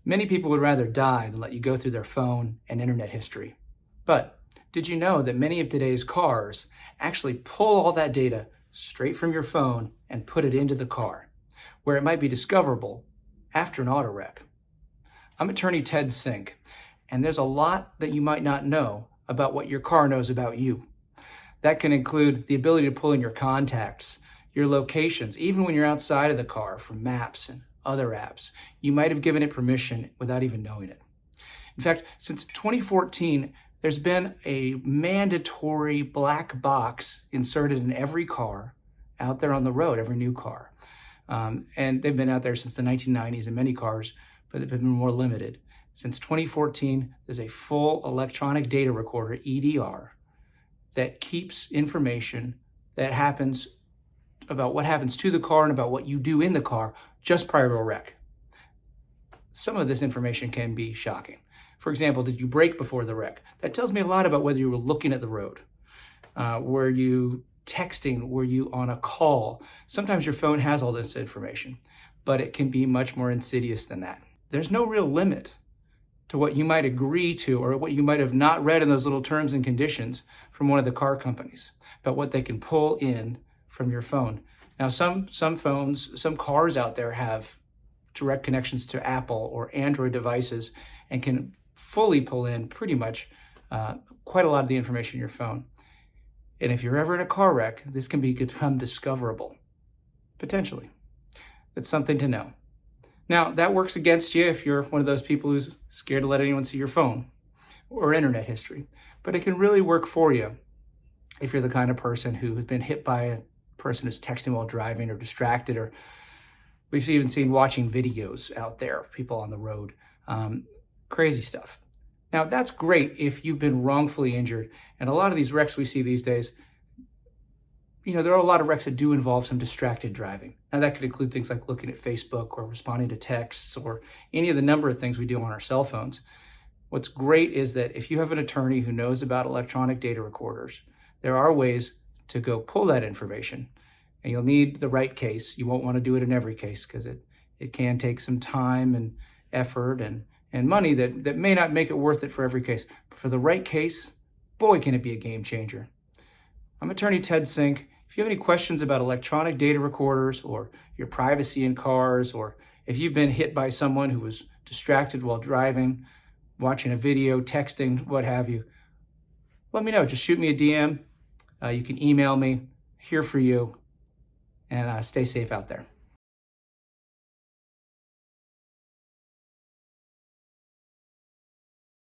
Many people would rather die than let you go through their phone and internet history. But did you know that many of today's cars actually pull all that data straight from your phone and put it into the car, where it might be discoverable after an auto wreck? I'm attorney Ted Sink, and there's a lot that you might not know about what your car knows about you. That can include the ability to pull in your contacts, your locations, even when you're outside of the car from maps and other apps. You might have given it permission without even knowing it. In fact, since 2014, there's been a mandatory black box inserted in every car out there on the road, every new car. And they've been out there since the 1990s in many cars, but they've been more limited. Since 2014, there's a full electronic data recorder, EDR, that keeps information that happens about what happens to the car and about what you do in the car just prior to a wreck. Some of this information can be shocking. For example, did you brake before the wreck? That tells me a lot about whether you were looking at the road. Were you texting? Were you on a call? Sometimes your phone has all this information, but it can be much more insidious than that. There's no real limit to what you might agree to or what you might have not read in those little terms and conditions from one of the car companies about what they can pull in from your phone. Now, some phones, some cars out there have direct connections to Apple or Android devices and can fully pull in pretty much quite a lot of the information in your phone. And if you're ever in a car wreck, this can become discoverable, potentially. That's something to know. Now, that works against you if you're one of those people who's scared to let anyone see your phone or internet history. But it can really work for you if you're the kind of person who has been hit by a person who's texting while driving or distracted, or we've even seen watching videos out there of people on the road. Crazy stuff. Now, that's great if you've been wrongfully injured. And a lot of these wrecks we see these days, there are a lot of wrecks that do involve some distracted driving. Now, that could include things like looking at Facebook or responding to texts or any of the number of things we do on our cell phones. What's great is that if you have an attorney who knows about electronic data recorders, there are ways to go pull that information. And you'll need the right case. You won't want to do it in every case because it can take some time and effort and money that may not make it worth it for every case. But for the right case, boy, can it be a game changer. I'm attorney Ted Sink. If you have any questions about electronic data recorders or your privacy in cars, or if you've been hit by someone who was distracted while driving, watching a video, texting, what have you, let me know. Just shoot me a DM. You can email me. Here for you. And stay safe out there.